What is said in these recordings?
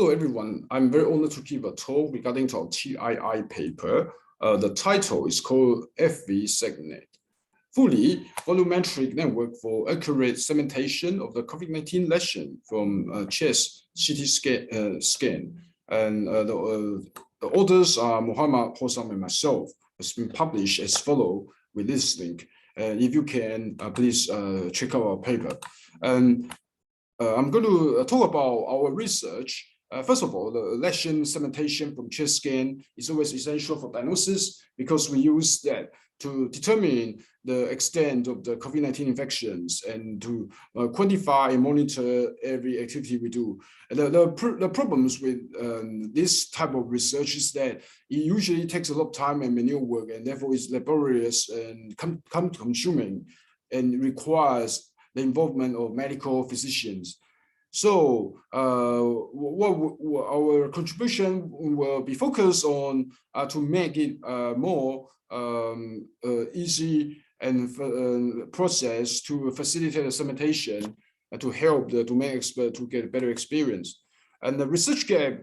Hello, everyone. I'm very honored to give a talk regarding our TII paper. The title is called FV-Seg-Net, fully volumetric network for accurate segmentation of the COVID-19 lesion from chest CT scan. And the authors are Muhammad Hossam and myself. It's been published as follows with this link. If you can, please check out our paper. And I'm going to talk about our research. First of all, the lesion segmentation from chest scan is always essential for diagnosis because we use that to determine the extent of the COVID-19 infections and to quantify and monitor every activity we do. And the problems with this type of research is that it usually takes a lot of time and manual work, and therefore is laborious and consuming and requires the involvement of medical physicians. So our contribution will be focused on to make it more easy and process to facilitate the segmentation and to help the domain expert to get a better experience. And the research gap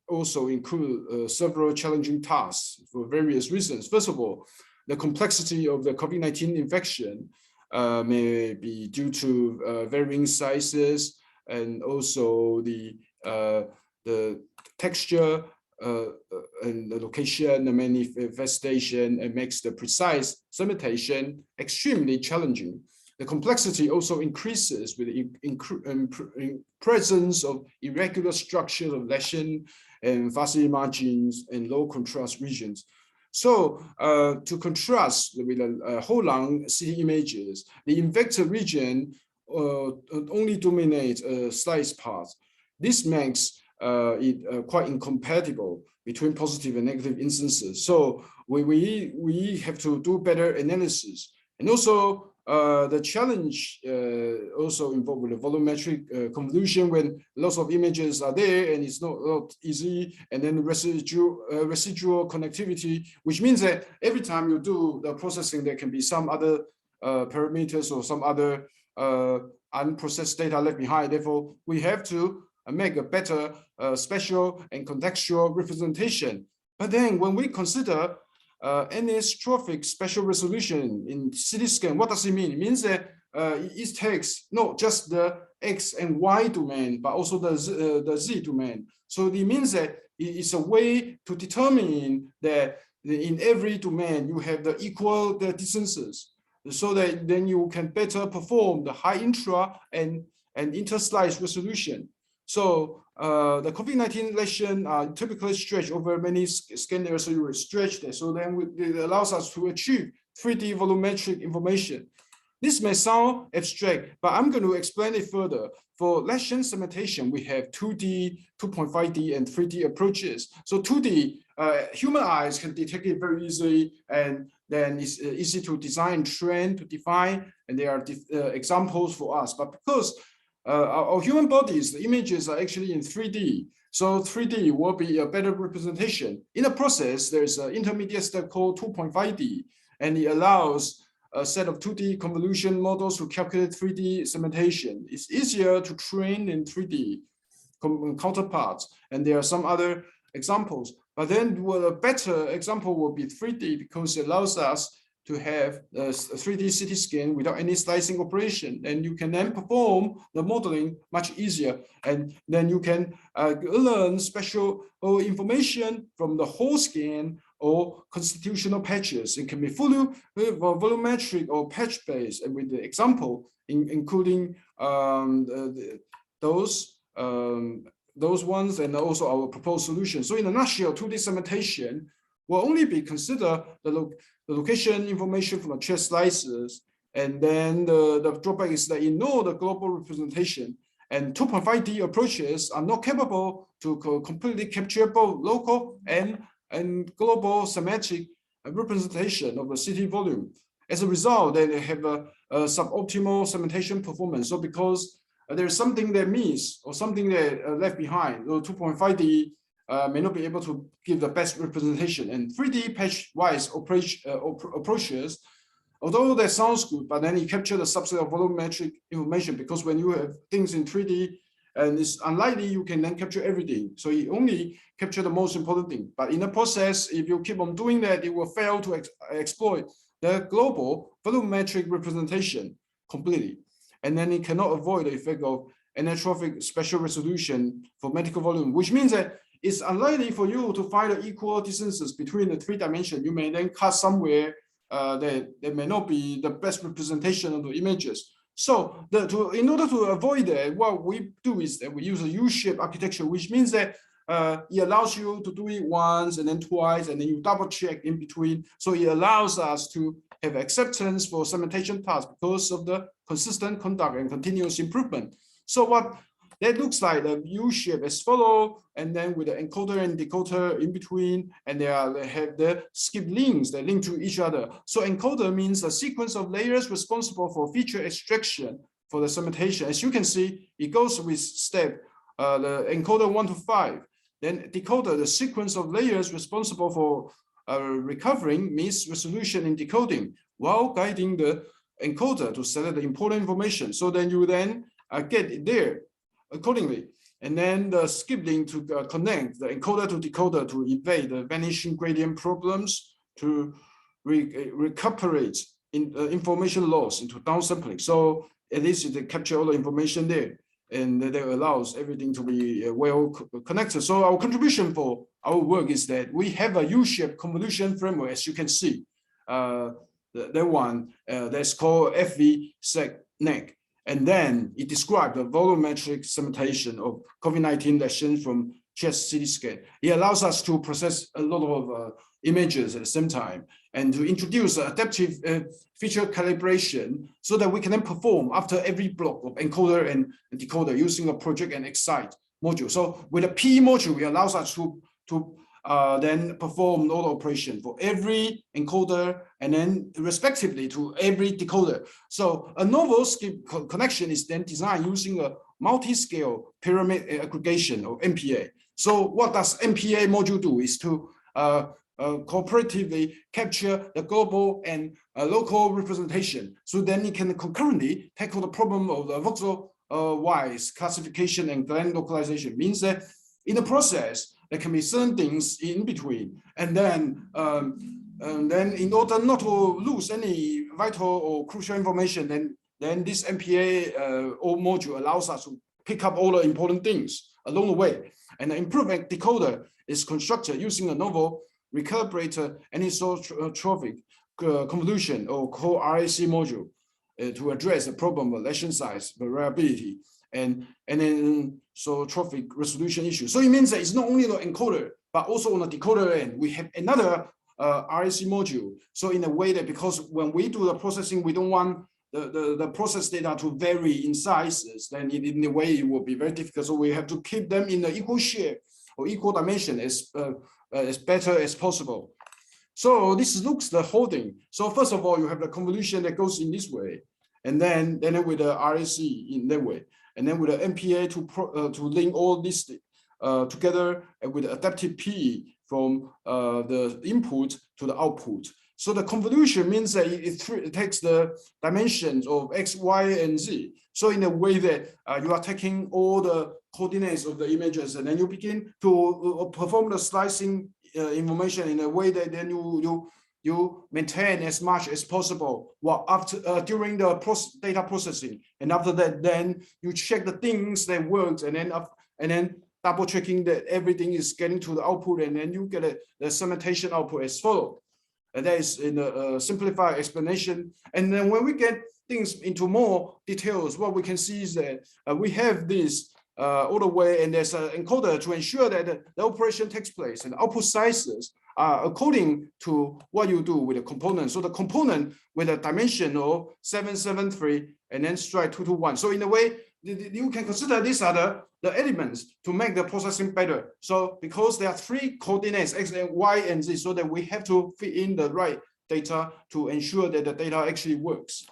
also include several challenging tasks for various reasons. First of all, the complexity of the COVID-19 infection may be due to varying sizes, and also the texture and the location, the manifestation, and makes the precise segmentation extremely challenging. The complexity also increases with the presence of irregular structures of lesion and fuzzy margins and low contrast regions. So to contrast with the whole lung CT images, the infected region only dominate a slice part. This makes it quite incompatible between positive and negative instances. So we have to do better analysis. And also the challenge also involved with the volumetric convolution when lots of images are there and it's not easy, and then residual connectivity, which means that every time you do the processing, there can be some other parameters or some other unprocessed data left behind. Therefore, we have to make a better spatial and contextual representation. But then when we consider anisotropic spatial resolution in CT scan, what does it mean? It means that it takes not just the X and Y domain, but also the Z domain. So it means that it's a way to determine that in every domain you have the equal distances, so that then you can better perform the high intra and interslice resolution. So the COVID-19 lesion are typically stretched over many scan layers, so you will stretch that. So then it allows us to achieve 3D volumetric information. This may sound abstract, but I'm going to explain it further. For lesion segmentation, we have 2D, 2.5D, and 3D approaches. So 2D, human eyes can detect it very easily, and then it's easy to design, train, to define, and there are examples for us. But because our human bodies, the images are actually in 3D, so 3D will be a better representation. In the process, there's an intermediate step called 2.5D, and it allows a set of 2D convolution models to calculate 3D segmentation. It's easier to train in 3D counterparts, and there are some other examples. But then a better example will be 3D, because it allows us to have a 3D CT scan without any slicing operation. And you can then perform the modeling much easier. And then you can learn special information from the whole scan or constitutional patches. It can be fully volumetric or patch-based, and with the example including those ones, and also our proposed solution. So in a nutshell, 2D segmentation will only be consider the location information from the chest slices, and then the drawback is that ignore the global representation. And 2.5D approaches are not capable to completely capture both local and global semantic representation of the CT volume. As a result, they have a suboptimal segmentation performance. So because there's something that missed or something that left behind, 2.5D may not be able to give the best representation. And 3D patch-wise approaches, although that sounds good, but then you capture the subset of volumetric information, because when you have things in 3D and it's unlikely you can then capture everything. So you only capture the most important thing. But in the process, if you keep on doing that, it will fail to exploit the global volumetric representation completely. And then it cannot avoid the effect of anisotropic spatial resolution for medical volume, which means that it's unlikely for you to find the equal distances between the 3 dimensions. You may then cut somewhere that may not be the best representation of the images. So in order to avoid that, what we do is that we use a U-shaped architecture, which means that it allows you to do it once and then twice, and then you double check in between. So it allows us to have acceptance for segmentation tasks because of the consistent conduct and continuous improvement. So what that looks like, the U-shape as follow, and then with the encoder and decoder in between, and they have the skip links that link to each other. So encoder means a sequence of layers responsible for feature extraction for the segmentation. As you can see, it goes with step the encoder 1 to 5. Then decoder, the sequence of layers responsible for recovering miss resolution in decoding, while guiding the encoder to select the important information. So then you then get it there accordingly. And then the skip link to connect the encoder to decoder to evade the vanishing gradient problems, to recuperate information loss into downsampling. So at least they capture all the information there, and that allows everything to be well connected. So our contribution for our work is that we have a U-shaped convolution framework, as you can see. That one that's called FV-Seg-Net. And then it describes the volumetric segmentation of COVID-19 lesions from chest CT scan. It allows us to process a lot of images at the same time and to introduce adaptive feature calibration so that we can then perform after every block of encoder and decoder using a project and excite module. So with a PE module, it allows us to then perform all the operation for every encoder and then respectively to every decoder. So a novel skip connection is then designed using a multi-scale pyramid aggregation or MPA. So what does MPA module do is to cooperatively capture the global and local representation. So then it can concurrently tackle the problem of the voxel-wise classification and Glenn localization. Means that in the process, there can be certain things in between, and then in order not to lose any vital or crucial information, then this MPA or module allows us to pick up all the important things along the way. And the improved decoder is constructed using a novel recalibrated anisotropic convolution or co-RAC module to address the problem of lesion size variability and then anisotropic resolution issue. So it means that it's not only the encoder, but also on the decoder end, we have another RAC module. So in a way that, because when we do the processing, we don't want the process data to vary in sizes, then in a way it will be very difficult. So we have to keep them in the equal shape or equal dimension as better as possible. So this looks the whole thing. So first of all, you have the convolution that goes in this way, and then with the RAC in that way, and then with the MPA to link all this together, and with the adaptive PE from the input to the output. So the convolution means that it takes the dimensions of X, Y, and Z. So in a way that you are taking all the coordinates of the images, and then you begin to perform the slicing information in a way that then you maintain as much as possible during the data processing. And after that, then you check the things that works, and then double checking that everything is getting to the output, and then you get the segmentation output as follows. And that is in a simplified explanation. And then when we get things into more details, what we can see is that we have this all the way, and there's an encoder to ensure that the operation takes place, and output sizes are according to what you do with the component. So the component with a dimension of 773 and then strike 221. So in a way, you can consider these are the elements to make the processing better. So because there are 3 coordinates, X, and Y, and Z, so that we have to fit in the right data to ensure that the data actually works.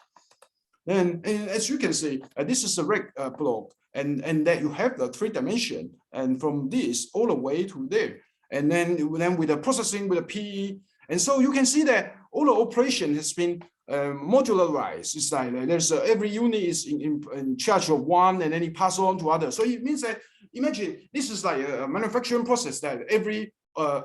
And as you can see, this is a rec block, and that you have the 3 dimension, and from this all the way to there. And then with the processing with the PE. And so you can see that all the operation has been modularized. It's like there's every unit is in charge of one, and then it passes on to other. So it means that imagine this is like a manufacturing process that every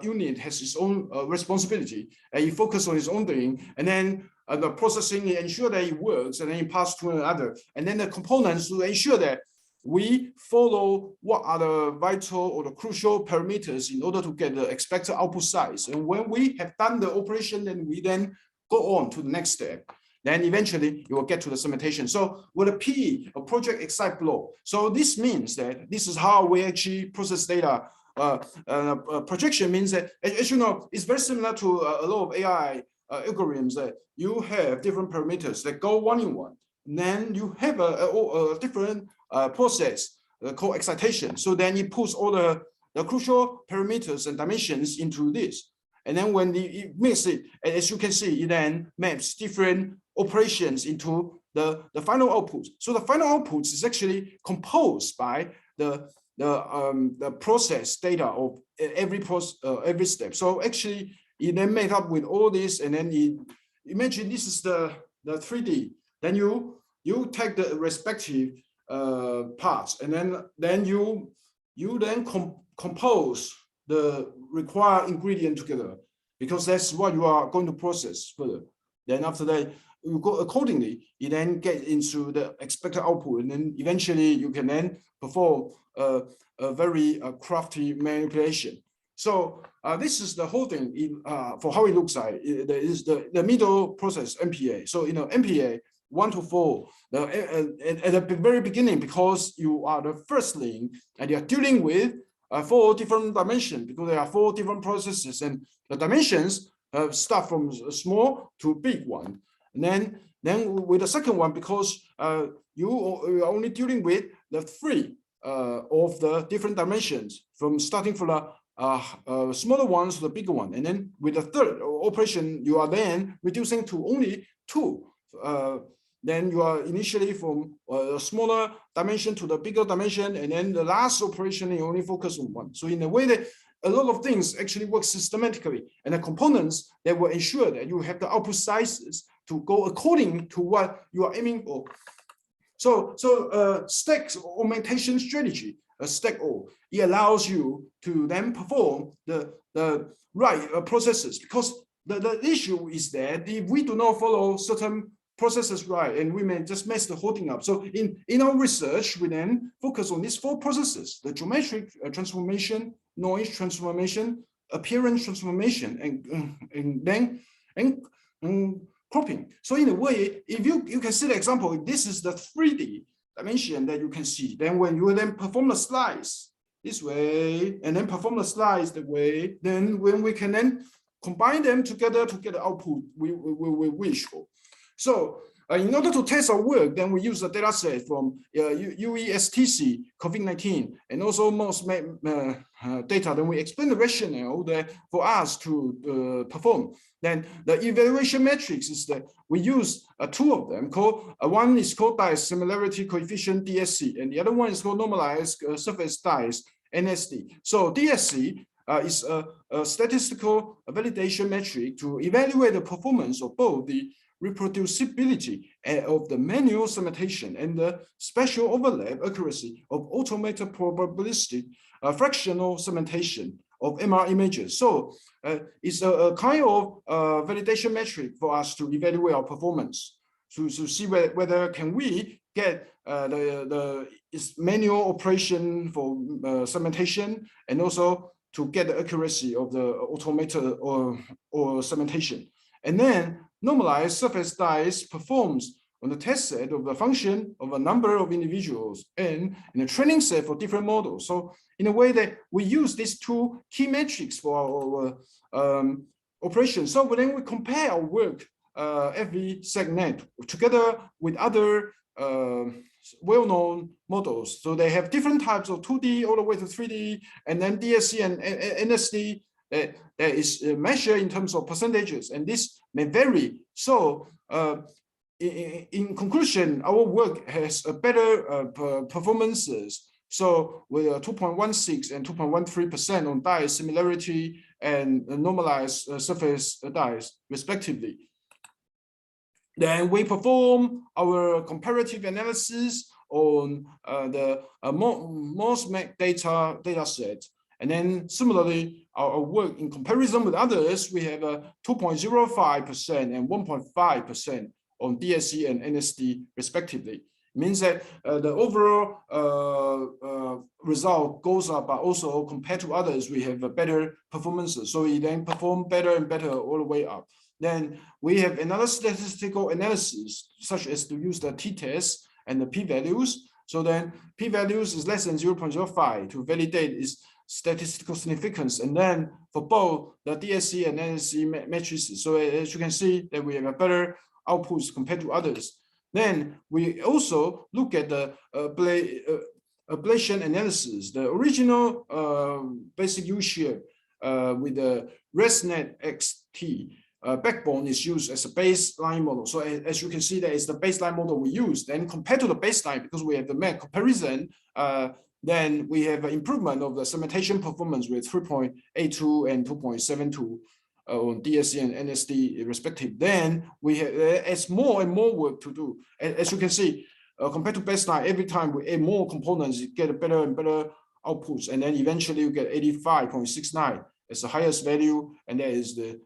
unit has its own responsibility, and you focus on its own thing, and then the processing ensure that it works, and then it passes to another, and then the components to ensure that we follow what are the vital or the crucial parameters in order to get the expected output size. And when we have done the operation, then we then go on to the next step. Then eventually you will get to the segmentation. So with a P, a project excite flow. So this means that this is how we actually process data. Projection means that, as you know, it's very similar to a lot of AI algorithms that you have different parameters that go one in one. And then you have a different process called excitation. So then it puts all the crucial parameters and dimensions into this. And then when you mix it, as you can see, it then maps different operations into the final output. So the final output is actually composed by the process data of every step. So actually, it then made up with all this, and then imagine this is the 3D. Then you take the respective parts, and then you compose the required ingredient together, because that's what you are going to process further. Then after that, you go accordingly, you then get into the expected output, and then eventually you can then perform a very crafty manipulation. So this is the whole thing for how it looks like. There is the middle process, MPA. So MPA 1 to 4 at the very beginning, because you are the first link and you are dealing with 4 different dimensions, because there are 4 different processes, and the dimensions start from small to big one. And then with the second one, because you are only dealing with the 3 of the different dimensions, from starting from the smaller ones to the bigger one. And then with the third operation, you are then reducing to only 2. Then you are initially from a smaller dimension to the bigger dimension, and then the last operation you only focus on 1. So in a way that a lot of things actually work systematically, and the components that will ensure that you have the output sizes to go according to what you are aiming for. So stack augmentation strategy, stack O, it allows you to then perform the right processes, because the issue is that if we do not follow certain processes right, and we may just mess the whole thing up. So in our research, we then focus on these 4 processes: the geometric transformation, noise transformation, appearance transformation, and then cropping. So in a way, if you can see the example, this is the 3D dimension that you can see. Then when you then perform the slice this way, and then perform the slice the way, then when we can then combine them together to get the output we wish for. So in order to test our work, then we use a data set from UESTC, COVID-19, and also most data. Then we explain the rationale that for us to perform. Then the evaluation metrics is that we use 2 of them. One is called dice similarity coefficient, DSC, and the other one is called normalized surface dice, NSD. So DSC is a statistical validation metric to evaluate the performance of both the reproducibility of the manual segmentation and the spatial overlap accuracy of automated probabilistic fractional segmentation of MR images. So it's a kind of validation metric for us to evaluate our performance, to see whether can we get the manual operation for segmentation, and also to get the accuracy of the automated or segmentation. And then normalized surface dice performs on the test set of the function of a number of individuals and in a training set for different models. So in a way that we use these 2 key metrics for our operation. So then we compare our work, FV-Seg-Net, together with other well-known models. So they have different types of 2D all the way to 3D, and then DSC and NSD that is measured in terms of percentages, and this may vary. So in conclusion, our work has a better performances. So with 2.16 and 2.13% on dice similarity and normalized surface dice, respectively. Then we perform our comparative analysis on the most data set. And then similarly, our work in comparison with others, we have a 2.05% and 1.5% on DSC and NSD respectively. It means that the overall result goes up, but also compared to others, we have a better performances. So we then perform better and better all the way up. Then we have another statistical analysis, such as to use the t-test and the p-values. So then p-values is less than 0.05 to validate its statistical significance. And then for both the DSC and NSC matrices. So as you can see that we have a better outputs compared to others. Then we also look at the ablation analysis. The original basic U-shape with the ResNeXt backbone is used as a baseline model. So as you can see, that is the baseline model we use. Then compared to the baseline, because we have the MAC comparison, then we have an improvement of the segmentation performance with 3.82 and 2.72 on DSC and NSD respective. Then we have as more and more work to do. As you can see, compared to baseline, every time we add more components, you get a better and better outputs, and then eventually you get 85.69 as the highest value, and that is the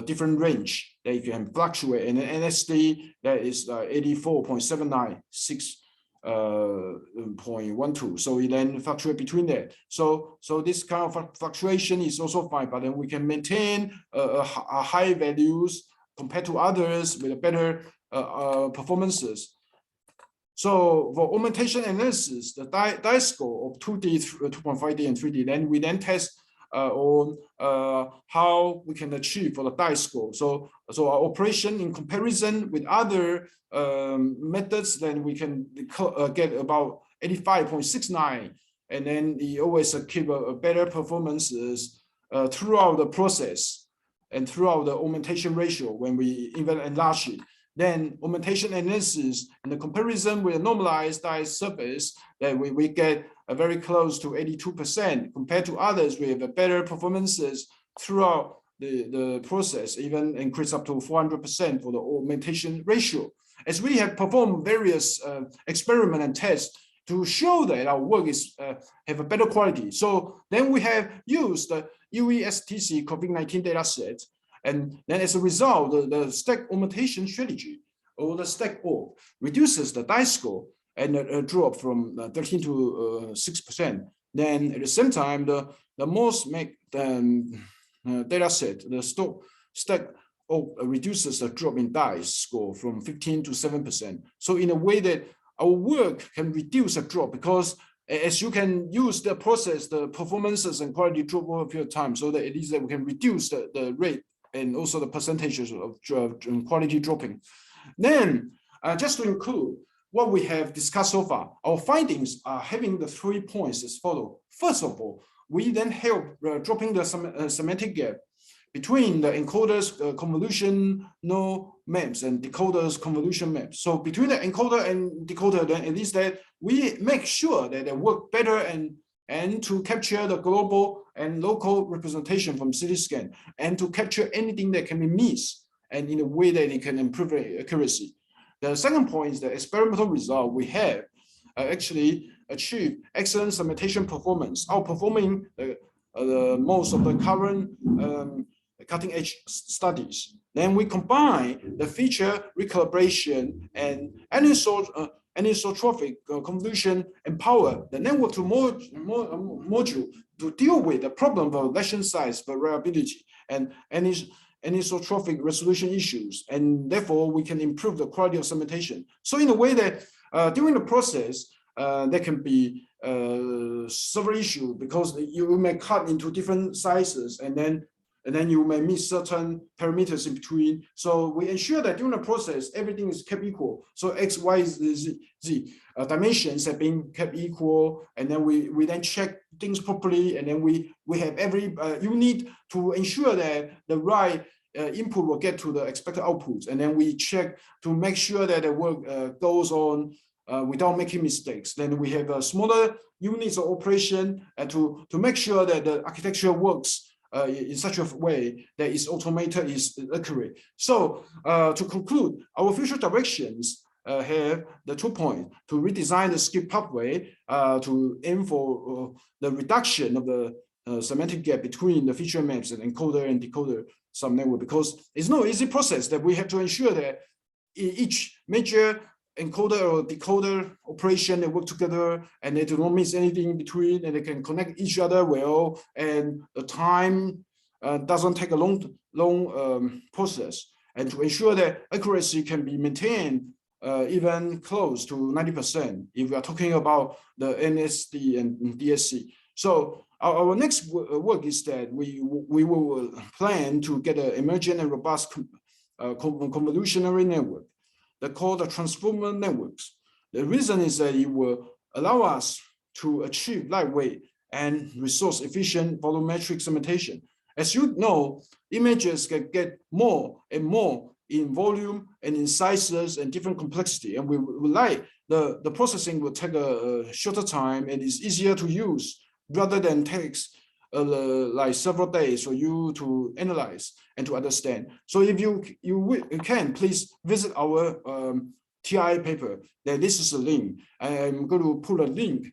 different range that you can fluctuate. And then NSD, that is 84.79, 6.12. So we then fluctuate between that. So this kind of fluctuation is also fine, but then we can maintain a high values compared to others with a better performances. So for augmentation analysis, the die score of 2D, 2.5D, and 3D, then we then test on how we can achieve for the die score. So our operation in comparison with other methods, then we can get about 85.69, and then we always keep a better performances throughout the process and throughout the augmentation ratio when we even enlarge it. Then augmentation analysis and the comparison with a normalized die surface, that we get a very close to 82%. Compared to others, we have a better performances throughout the process, even increase up to 400% for the augmentation ratio. As we have performed various experiments and tests to show that our work is have a better quality. So then we have used the UESTC COVID-19 data set. And then as a result, the stack augmentation strategy, or the stack org, reduces the die score and a drop from 13 to 6%. Then at the same time, the most data set, the stack org reduces the drop in die score from 15 to 7%. So in a way that our work can reduce a drop, because as you can use the process, the performances and quality drop over a period of time, so that at least that we can reduce the rate and also the percentages of quality dropping. Then, just to include what we have discussed so far, our findings are having the 3 points as follow. First of all, we then help dropping the semantic gap between the encoder's convolutional maps and decoder's convolution maps. So between the encoder and decoder, then at least that we make sure that they work better and to capture the global and local representation from CT scan, and to capture anything that can be missed, and in a way that it can improve accuracy. The second point is the experimental result we have actually achieved excellent segmentation performance, outperforming the most of the current cutting-edge studies. Then we combine the feature recalibration and anisotropic convolution, empower the network to module to deal with the problem of lesion size variability and anisotropic resolution issues, and therefore we can improve the quality of segmentation. So in a way that during the process, there can be several issues, because you may cut into different sizes, and then you may miss certain parameters in between. So we ensure that during the process, everything is kept equal. So X, Y, Z dimensions have been kept equal, and then we then check things properly, and then we have every unit to ensure that the right input will get to the expected outputs, and then we check to make sure that the work goes on without making mistakes. Then we have smaller units of operation to make sure that the architecture works in such a way that is automated, is accurate. So to conclude, our future directions have the 2 points: to redesign the skip pathway, to aim for the reduction of the semantic gap between the feature maps and encoder and decoder subnetwork, because it's no easy process that we have to ensure that each major encoder or decoder operation, they work together and they do not miss anything in between, and they can connect each other well, and the time doesn't take a long process, and to ensure that accuracy can be maintained even close to 90% if we are talking about the NSD and DSC. So our next work is that we will plan to get an emergent and robust convolutionary network that called the transformer networks. The reason is that it will allow us to achieve lightweight and resource-efficient volumetric segmentation. As you know, images can get more and more in volume and in sizes and different complexity, and we would like the processing will take a shorter time and is easier to use, rather than takes like several days for you to analyze and to understand. So if you can, please visit our TI paper. Then this is a link. I'm going to put a link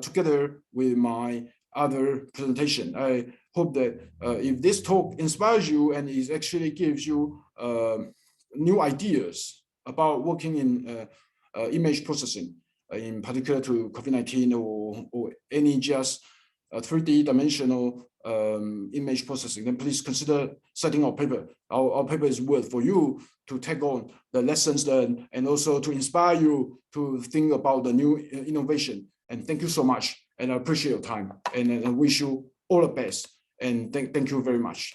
together with my other presentation. I hope that if this talk inspires you and it actually gives you new ideas about working in image processing, in particular to COVID-19 or any just 3D dimensional image processing, then please consider citing our paper. Our paper is worth for you to take on the lessons learned and also to inspire you to think about the new innovation. And thank you so much. And I appreciate your time, and I wish you all the best. And thank you very much.